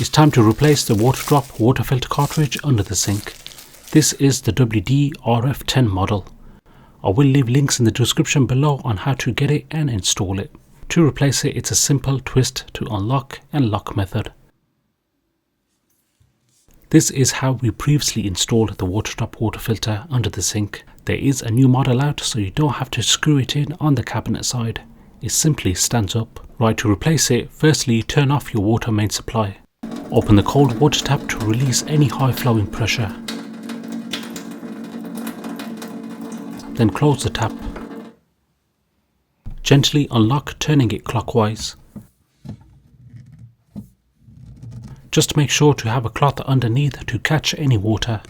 It's time to replace the Waterdrop water filter cartridge under the sink. This is the WD-RF10 model. I will leave links in the description below on how to get it and install it. To replace it, it's a simple twist to unlock and lock method. This is how we previously installed the Waterdrop water filter under the sink. There is a new model out, so you don't have to screw it in on the cabinet side. It simply stands up. Right, to replace it, firstly turn off your water main supply. Open the cold water tap to release any high flowing pressure. Then close the tap. Gently unlock, turning it clockwise. Just make sure to have a cloth underneath to catch any water.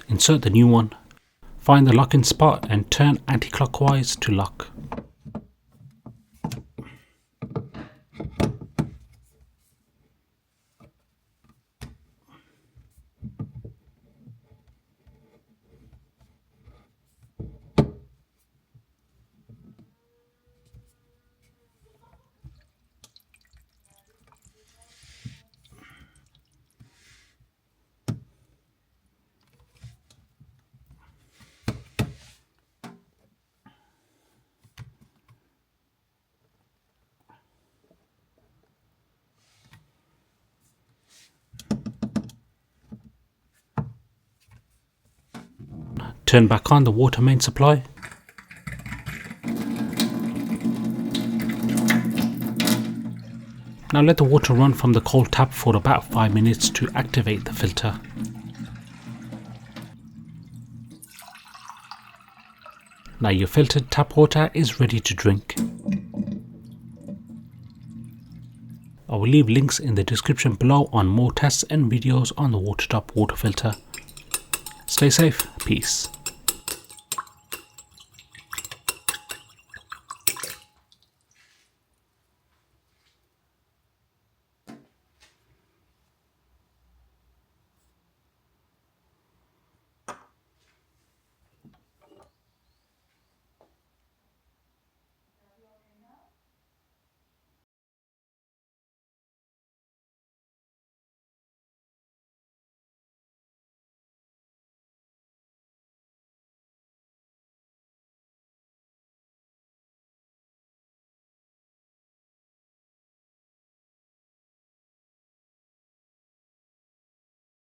Insert the new one. Find the lock-in spot and turn anti-clockwise to lock. Turn back on the water main supply. Now let the water run from the cold tap for about 5 minutes to activate the filter. Now your filtered tap water is ready to drink. I will leave links in the description below on more tests and videos on the Waterdrop water filter. Stay safe, peace.